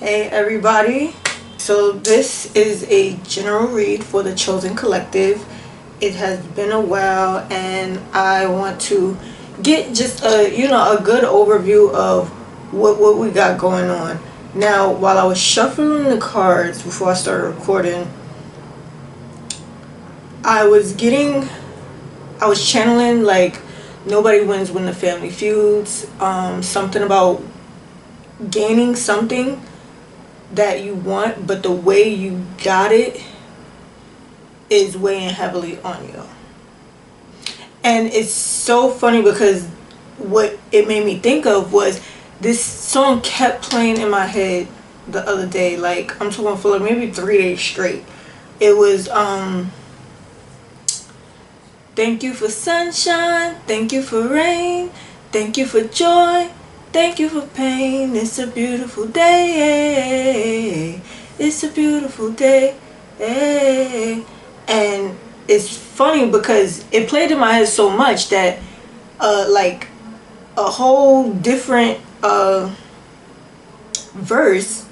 Hey everybody, so this is a general read for the Chosen Collective. It has been a while and I want to get just a good overview of what we got going on. Now, while I was shuffling the cards before I started recording, I was channeling like nobody wins when the family feuds, something about gaining something that you want, but the way you got it is weighing heavily on you. And it's so funny because what it made me think of was this song kept playing in my head the other day. Like, I'm talking for like maybe 3 days straight. It was thank you for sunshine, thank you for rain, thank you for joy, thank you for pain. It's a beautiful day. It's a beautiful day. And it's funny because it played in my head so much that like a whole different verse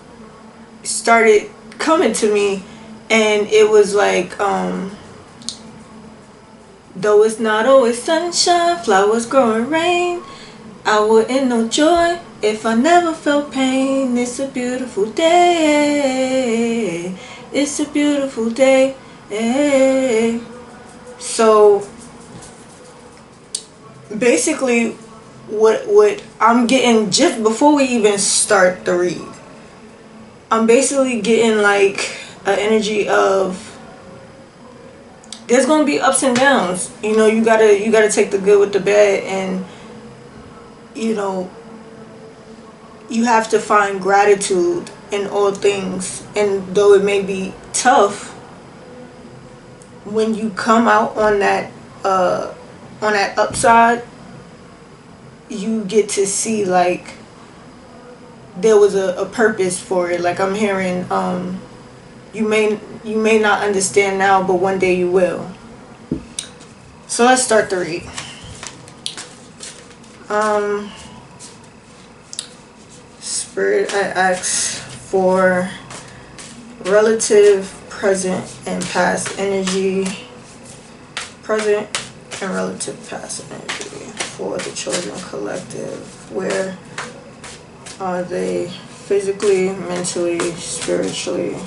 started coming to me, and it was like though it's not always sunshine, flowers grow in rain, I wouldn't know joy if I never felt pain. It's a beautiful day. It's a beautiful day. So basically what I'm getting just before we even start the read, I'm basically getting like an energy of there's gonna be ups and downs. You know, you gotta take the good with the bad, and you know, you have to find gratitude in all things. And though it may be tough, when you come out on that upside, you get to see like there was a purpose for it. Like I'm hearing you may not understand now, but one day you will. So let's start the read. Spirit, I ask for relative, present, and past energy. Present and relative past energy for the Chosen Collective. Where are they physically, mentally, spiritually?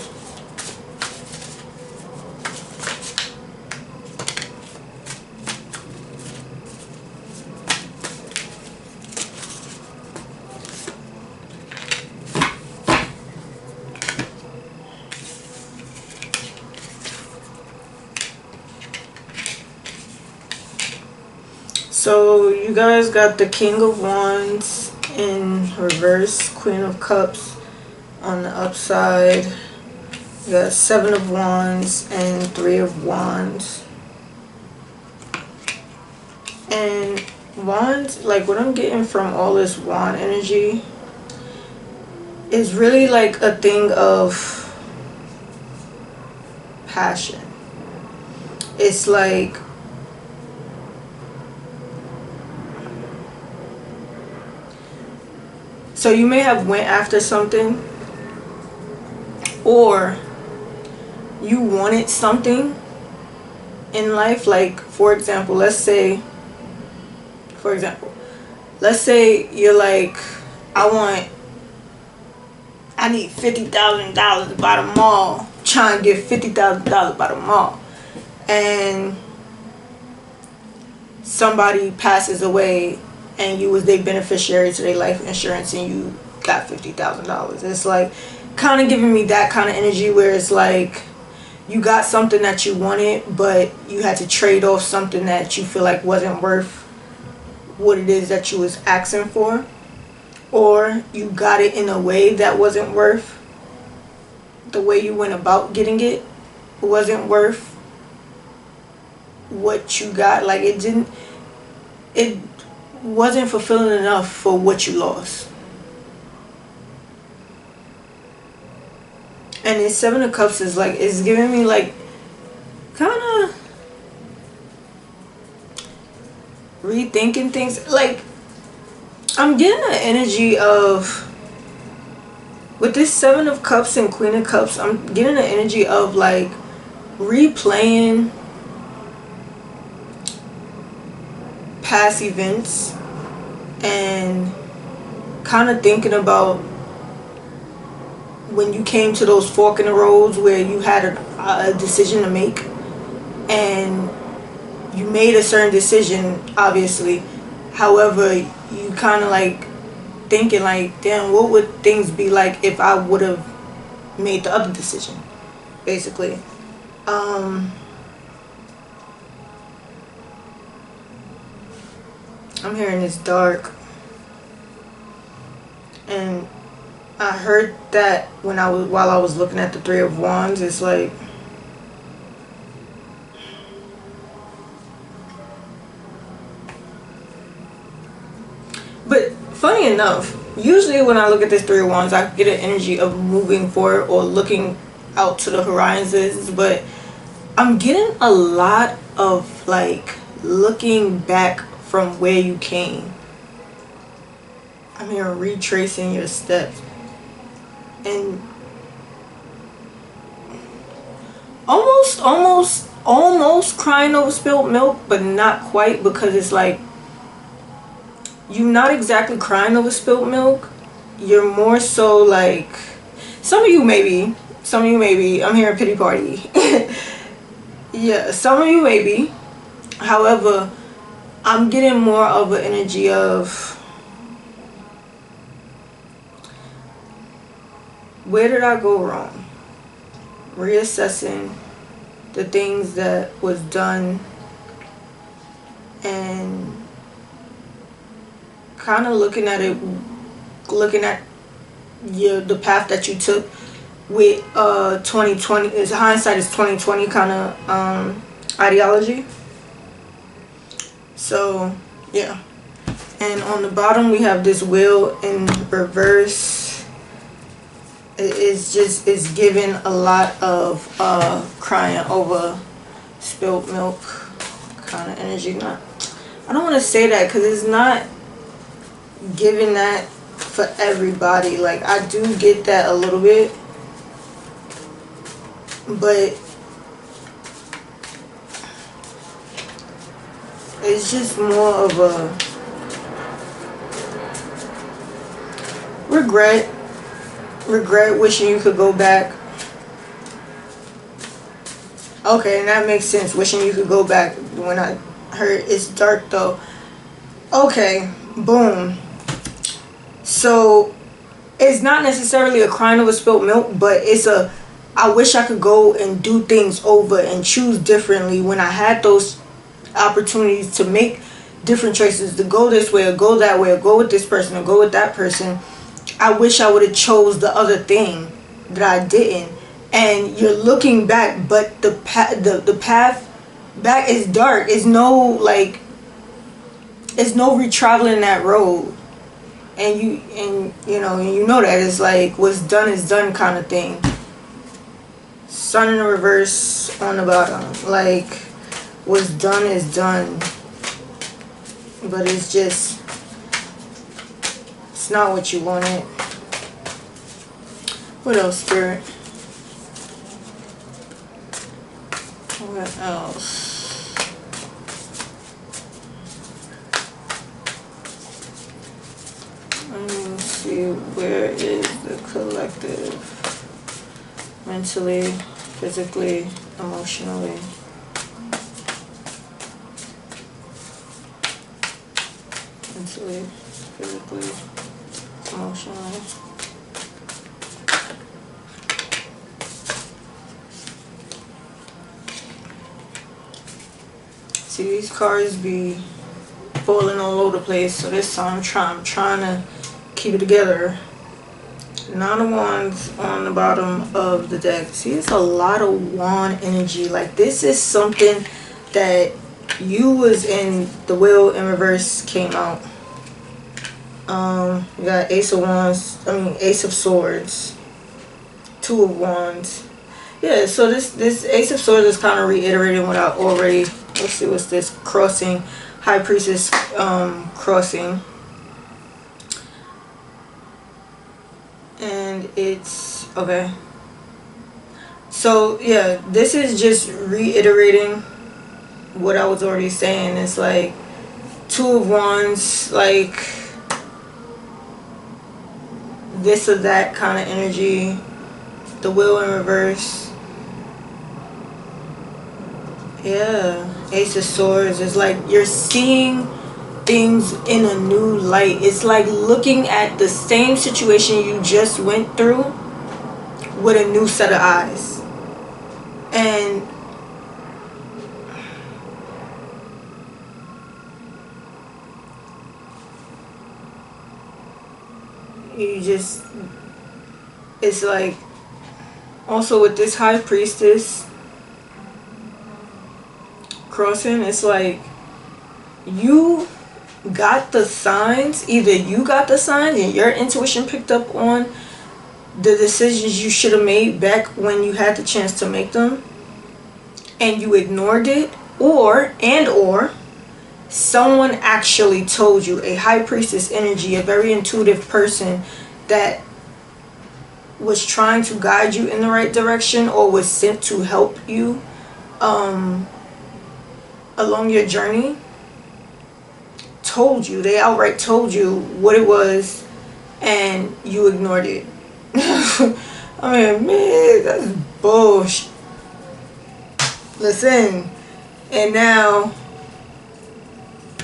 So you guys got the King of Wands in reverse, Queen of Cups on the upside. You got 7 of Wands and 3 of Wands. And Wands, like what I'm getting from all this Wand energy is really like a thing of passion. It's like so you may have went after something, or you wanted something in life. Like for example, let's say you're like, I need $50,000 to buy the mall. Trying to get $50,000 to buy the mall, and somebody passes away and you was their beneficiary to their life insurance and you got $50,000. It's like kind of giving me that kind of energy where it's like you got something that you wanted, but you had to trade off something that you feel like wasn't worth what it is that you was asking for, or you got it in a way that wasn't worth the way you went about getting it. Wasn't worth what you got. Like it wasn't fulfilling enough for what you lost. And this 7 of Cups is like, it's giving me like kind of rethinking things. Like I'm getting the energy of with this Seven of Cups and Queen of Cups, I'm getting the energy of like replaying past events and kind of thinking about when you came to those fork in the roads where you had a decision to make, and you made a certain decision, obviously. However, you kind of like thinking like, damn, what would things be like if I would have made the other decision, basically. I'm hearing this dark, and I heard that while I was looking at the Three of Wands. It's like, but funny enough, usually when I look at this Three of Wands, I get an energy of moving forward or looking out to the horizons, but I'm getting a lot of like looking back from where you came. I'm here retracing your steps and almost crying over spilled milk, but not quite, because it's like you're not exactly crying over spilled milk. You're more so like, some of you maybe, I'm hearing pity party. Yeah, some of you maybe. However, I'm getting more of an energy of, where did I go wrong? Reassessing the things that was done and kind of looking at the path that you took with 2020 is hindsight is 2020 kind of ideology. So yeah, and on the bottom we have this wheel in reverse. It's giving a lot of crying over spilled milk kind of energy. I don't want to say that because it's not giving that for everybody. Like, I do get that a little bit, but it's just more of a regret, wishing you could go back. Okay, and that makes sense, wishing you could go back. When I heard it's dark though, okay, boom. So it's not necessarily a crying over spilled milk, but it's a, I wish I could go and do things over and choose differently when I had those opportunities to make different choices, to go this way or go that way or go with this person or go with that person. I wish I would have chose the other thing that I didn't. And you're looking back, but the path back is dark. It's no like, it's no retraveling that road. And you know that it's like, what's done is done kind of thing. Sun in the reverse on the bottom. Like, what's done is done. But it's just, it's not what you wanted. What else, Spirit? What else? Let me see, where is the collective? Mentally, physically, emotionally. Mentally, physically, emotionally. See, these cards be falling all over the place, so this time I'm trying to keep it together. Nine of Wands on the bottom of the deck. See, it's a lot of wand energy. Like, this is something that you was in. The wheel in reverse came out. You got Ace of Wands, Ace of Swords, Two of Wands. Yeah, so this Ace of Swords is kind of reiterating what I already, let's see, what's this? Crossing, High Priestess, crossing. And And it's okay. So yeah, this is just reiterating what I was already saying. It's like Two of Wands, like this or that kind of energy. The Wheel in reverse. Yeah, Ace of Swords is like you're seeing things in a new light. It's like looking at the same situation you just went through with a new set of eyes. And you just, it's like also with this High Priestess crossing, it's like you got the signs. Either you got the signs and your intuition picked up on the decisions you should have made back when you had the chance to make them and you ignored it, or someone actually told you, a High Priestess energy, a very intuitive person that was trying to guide you in the right direction or was sent to help you along your journey, told you, they outright told you what it was and you ignored it. I mean, man, that's bullshit. Listen, and now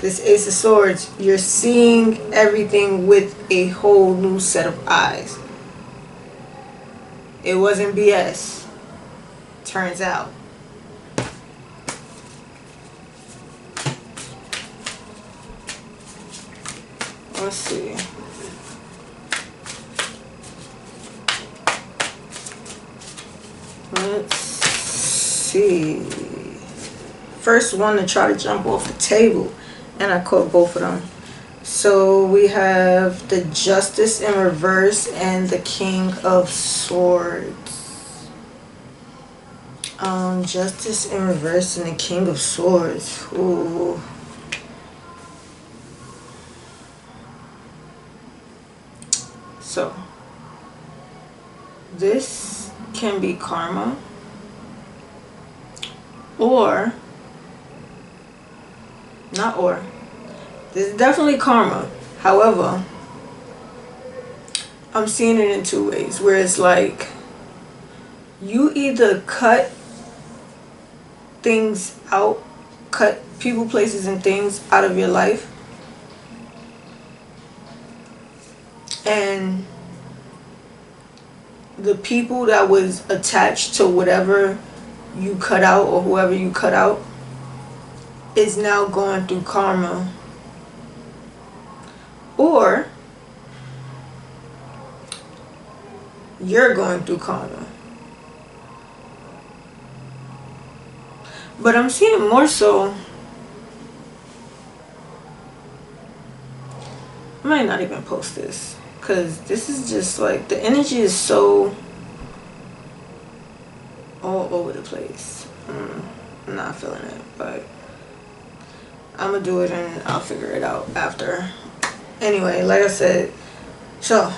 this Ace of Swords, you're seeing everything with a whole new set of eyes. It wasn't BS, turns out. Let's see. Let's see. First one to try to jump off the table, and I caught both of them. So we have the Justice in reverse and the King of Swords. Justice in reverse and the King of Swords. Ooh. So this can be karma, or not, or this is definitely karma. However, I'm seeing it in two ways, where it's like you either cut things out, cut people, places, and things out of your life, and the people that was attached to whatever you cut out or whoever you cut out is now going through karma. Or you're going through karma. But I'm seeing more so, I might not even post this, because this is just like, the energy is so all over the place. I'm not feeling it, but I'm gonna do it and I'll figure it out after. Anyway, like I said, so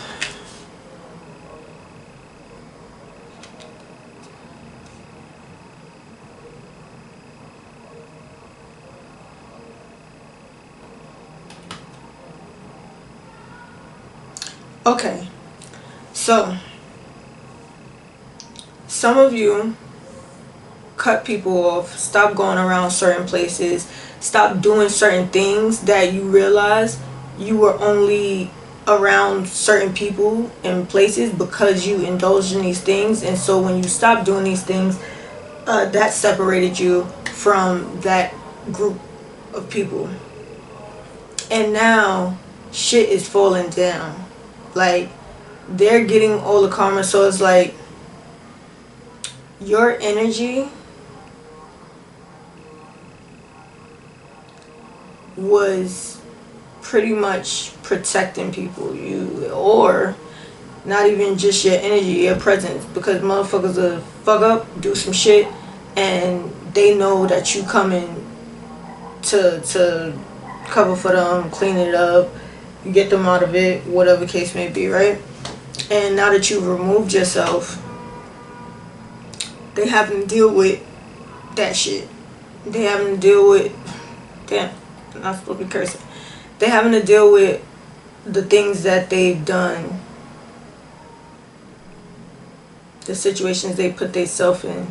okay, so some of you cut people off, stop going around certain places, stop doing certain things that you realize you were only around certain people and places because you indulged in these things. And so when you stopped doing these things, that separated you from that group of people. And now shit is falling down. Like, they're getting all the karma. So it's like your energy was pretty much protecting people, you, or not even just your energy, your presence, because motherfuckers will fuck up, do some shit, and they know that you coming to cover for them, clean it up, get them out of it, whatever case may be, right? And now that you've removed yourself, they having to deal with that shit. They having to deal with, damn, I'm not supposed to be cursing. They having to deal with the things that they've done, the situations they put themselves in.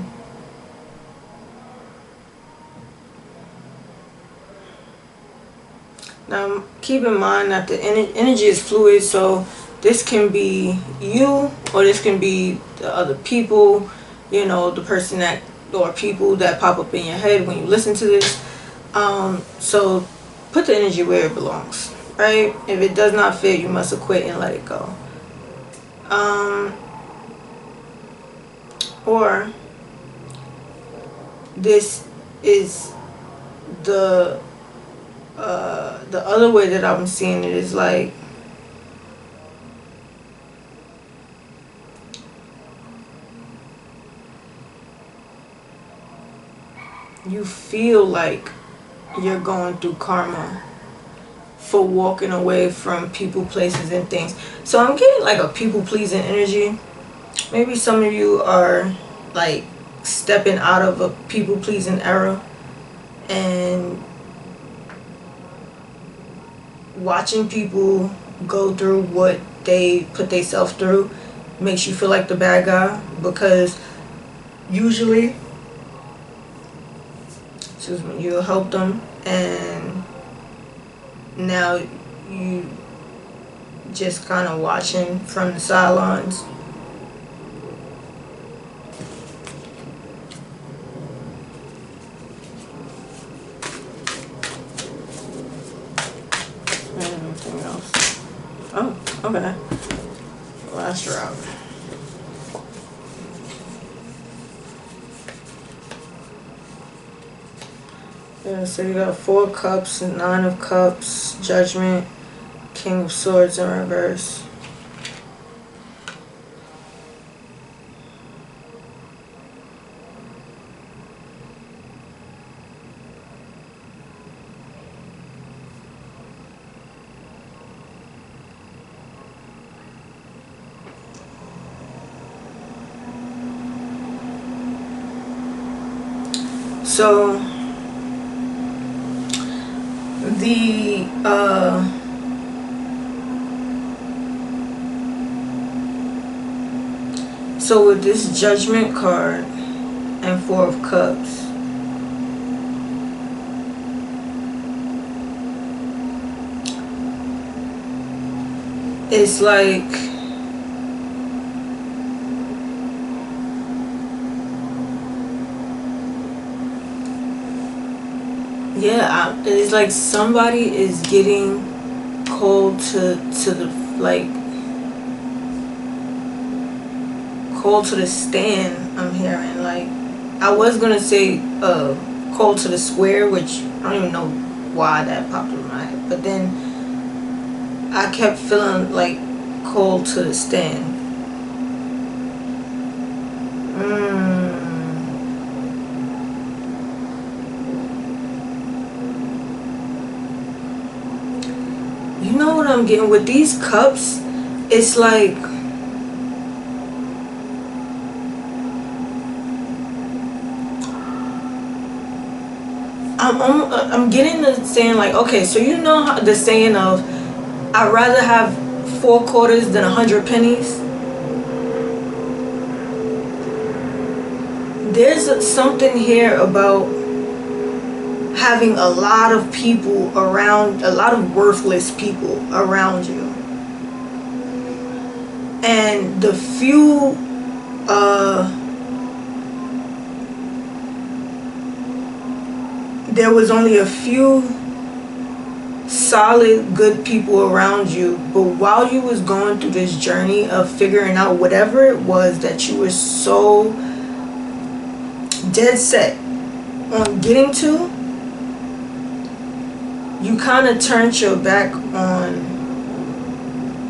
Now keep in mind that the energy is fluid, so this can be you, or this can be the other people, you know, the person that, or people that pop up in your head when you listen to this. So put the energy where it belongs, right? If it does not fit, you must acquit and let it go. Or this is the other way that I'm seeing it is like, you feel like you're going through karma for walking away from people, places, and things. So I'm getting like a people pleasing energy. Maybe some of you are like stepping out of a people pleasing era and watching people go through what they put themselves through makes you feel like the bad guy, because usually, excuse me, you help them and now you just kind of watching from the sidelines. Anything else? Oh, okay. Last route. Yeah, so you got 4 cups, 9 of cups, judgment, king of swords in reverse. So so with this judgment card and 4 of cups, it's like it's like somebody is getting called to the, like, called to the stand. I'm hearing, like, I was gonna say called to the square, which I don't even know why that popped in my head, but then I kept feeling like called to the stand. You know what I'm getting with these cups? It's like I'm getting the saying, like, okay, so you know how the saying of I'd rather have 4 quarters than 100 pennies. There's something here about having a lot of people around, a lot of worthless people around you, and the few there was only a few solid good people around you, but while you was going through this journey of figuring out whatever it was that you were so dead set on getting to, you kind of turned your back on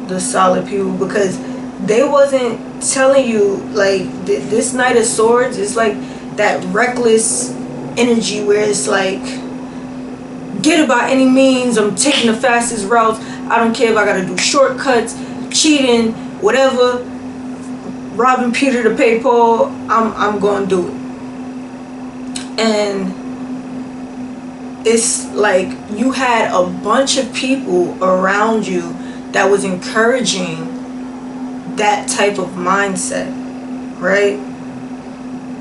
the solid people, because they wasn't telling you, like, this Knight of Swords is like that reckless energy where it's like, get it by any means, I'm taking the fastest routes, I don't care if I gotta do shortcuts, cheating, whatever, robbing Peter to pay Paul, I'm gonna do it. And it's like you had a bunch of people around you that was encouraging that type of mindset, right?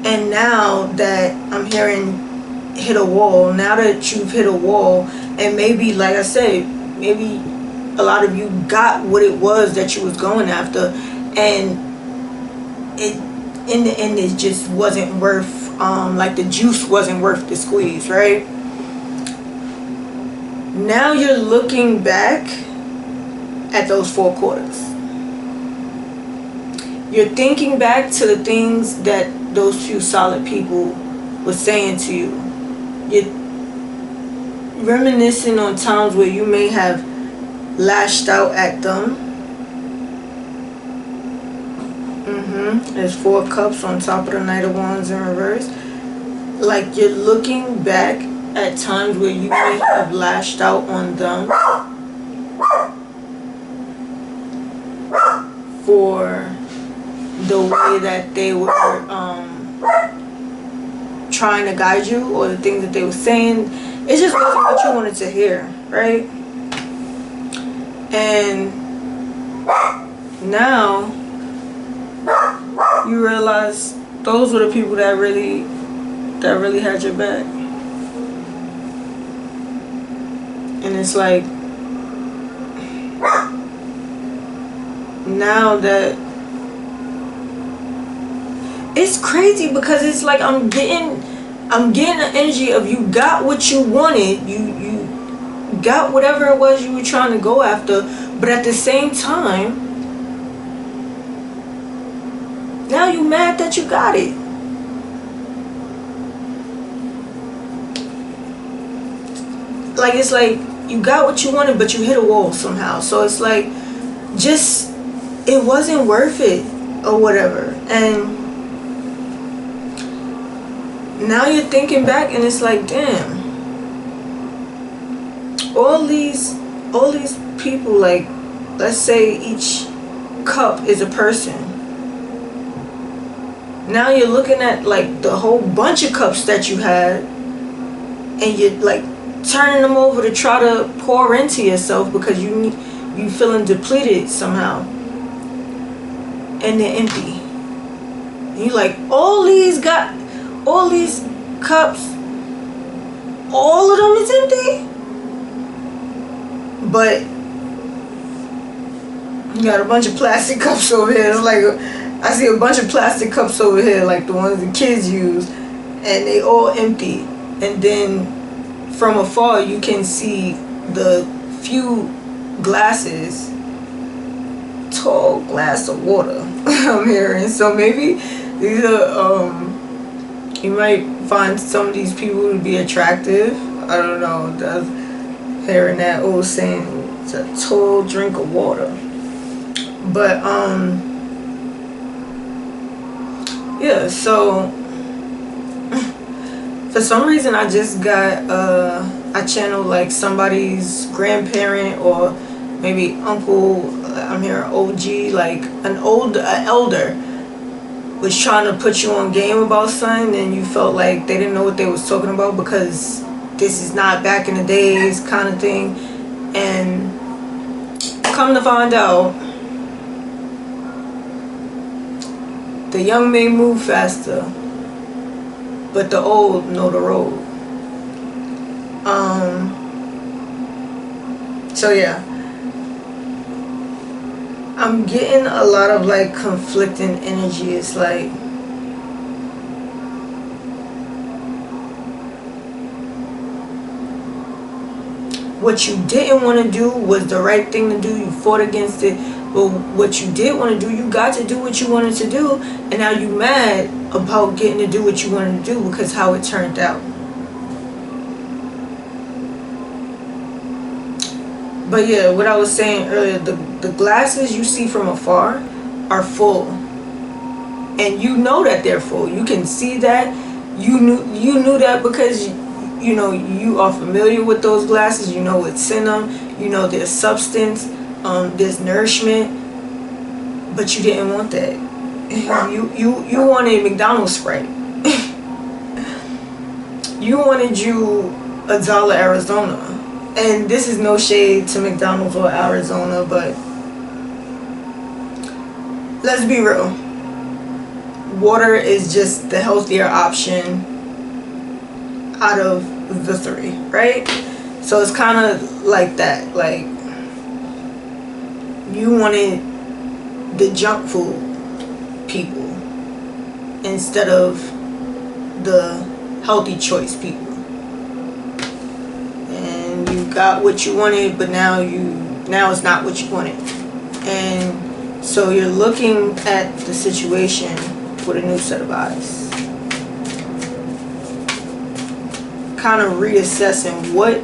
And now that I'm hearing hit a wall, now that you've hit a wall, and maybe, like I said, maybe a lot of you got what it was that you was going after, and it in the end it just wasn't worth, like the juice wasn't worth the squeeze, right? Now you're looking back at those 4 quarters. You're thinking back to the things that those few solid people were saying to you. You're reminiscing on times where you may have lashed out at them. There's 4 cups on top of the Knight of Wands in reverse. Like you're looking back at times where you may have lashed out on them for the way that they were trying to guide you, or the things that they were saying. It just wasn't what you wanted to hear, right? And now you realize those were the people that really had your back. And it's like, now that it's crazy, because it's like I'm getting the energy of you got what you wanted, you got whatever it was you were trying to go after, but at the same time now you mad that you got it. Like, it's like you got what you wanted, but you hit a wall somehow. So it's like, just, it wasn't worth it or whatever. And now you're thinking back and it's like, damn, all these people, like, let's say each cup is a person. Now you're looking at like the whole bunch of cups that you had, and you're like turning them over to try to pour into yourself because you feeling depleted somehow, and they're empty. And you like, all these cups, all of them is empty, but you got a bunch of plastic cups over here. It's like, I see a bunch of plastic cups over here, like the ones the kids use, and they all empty. And then from afar you can see the few glasses, tall glass of water I'm hearing. So maybe these are, you might find some of these people to be attractive. I don't know. That's hearing that old saying, it's a tall drink of water. But yeah, so for some reason I just got I channeled like somebody's grandparent or maybe uncle. I'm hearing OG, like an elder was trying to put you on game about something, and you felt like they didn't know what they was talking about because this is not back in the days kind of thing. And come to find out, the young may move faster, but the old know the road. So yeah, I'm getting a lot of like conflicting energy. It's like, what you didn't want to do was the right thing to do. You fought against it. But what you did want to do, you got to do what you wanted to do. And now you mad about getting to do what you wanted to do because how it turned out. But yeah, what I was saying earlier, the glasses you see from afar are full. And you know that they're full. You can see that. You knew that because you know you are familiar with those glasses. You know what's in them. You know there's substance. There's nourishment. But you didn't want that. You wanted McDonald's Sprite. You wanted you $1 Arizona. And this is no shade to McDonald's or Arizona, but let's be real. Water is just the healthier option out of the three, right? So it's kind of like that. Like, you wanted the junk food people instead of the healthy choice people. And you got what you wanted, but now it's not what you wanted. And so you're looking at the situation with a new set of eyes. Kind of reassessing, what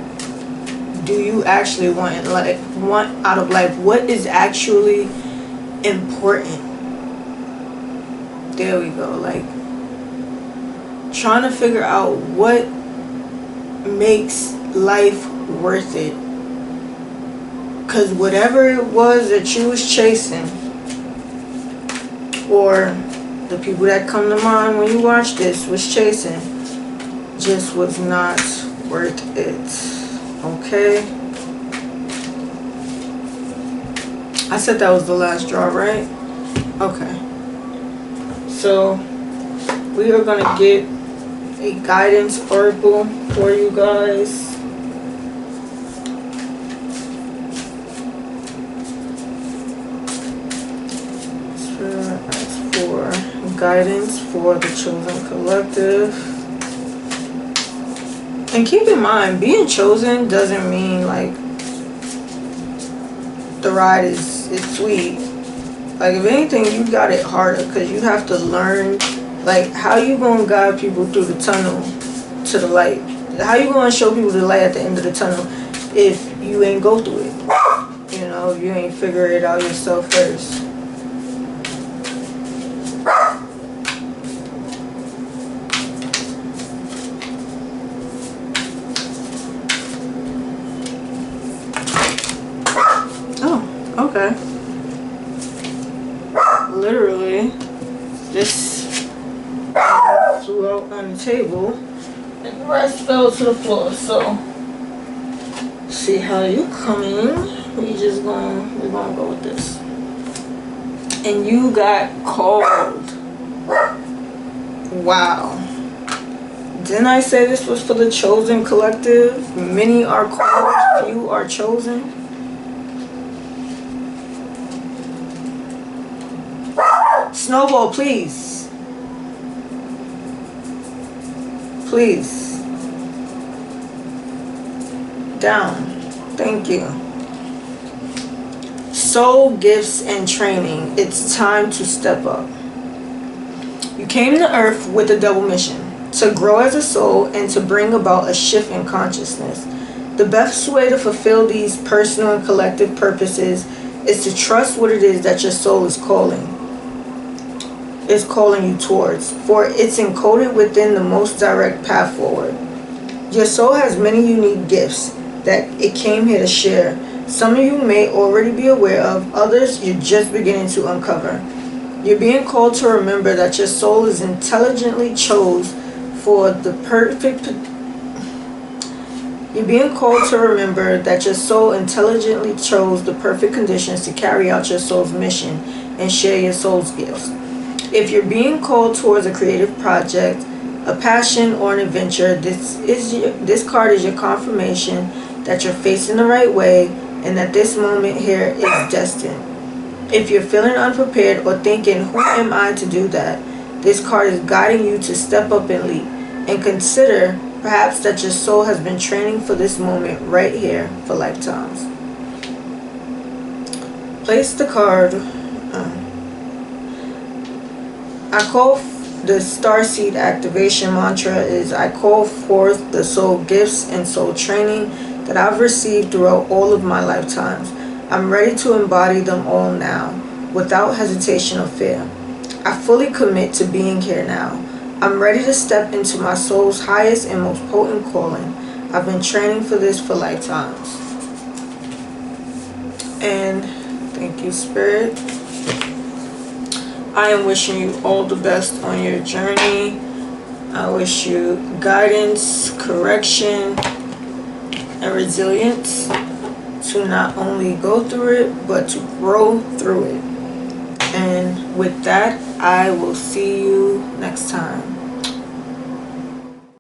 do you actually want out of life? What is actually important? There we go. Like, trying to figure out what makes life worth it. Because whatever it was that you was chasing, or the people that come to mind when you watch this was chasing, just was not worth it. Okay? I said that was the last draw, right? Okay. So we are going to get a guidance oracle for you guys. As for guidance for the Chosen Collective. And keep in mind, being chosen doesn't mean like the ride is sweet. Like, if anything, you got it harder, because you have to learn, like, how you gonna guide people through the tunnel to the light? How you gonna show people the light at the end of the tunnel if you ain't go through it? You know, if you ain't figure it out yourself first. Okay. Literally, this flew out on the table and the rest fell to the floor. So, see how you coming. We're gonna go with this. And you got called. Wow. Didn't I say this was for the Chosen Collective? Many are called, few are chosen. Snowball, please. Please. Down. Thank you. Soul gifts and training. It's time to step up. You came to Earth with a double mission: to grow as a soul and to bring about a shift in consciousness. The best way to fulfill these personal and collective purposes is to trust what it is that your soul is calling you towards, for it's encoded within the most direct path forward. Your soul has many unique gifts that it came here to share. Some of you may already be aware of, others you're just beginning to uncover. You're being called to remember that your soul is intelligently chose for the perfect You're being called to remember that your soul intelligently chose the perfect conditions to carry out your soul's mission and share your soul's gifts. If you're being called towards a creative project, a passion, or an adventure, this card is your confirmation that you're facing the right way and that this moment here is destined. If you're feeling unprepared or thinking, who am I to do that? This card is guiding you to step up and leap, and consider perhaps that your soul has been training for this moment right here for lifetimes. Place the card. I call the starseed activation mantra is, I call forth the soul gifts and soul training that I've received throughout all of my lifetimes. I'm ready to embody them all now, without hesitation or fear. I fully commit to being here now. I'm ready to step into my soul's highest and most potent calling. I've been training for this for lifetimes. And thank you, Spirit. I am wishing you all the best on your journey. I wish you guidance, correction, and resilience to not only go through it, but to grow through it. And with that, I will see you next time.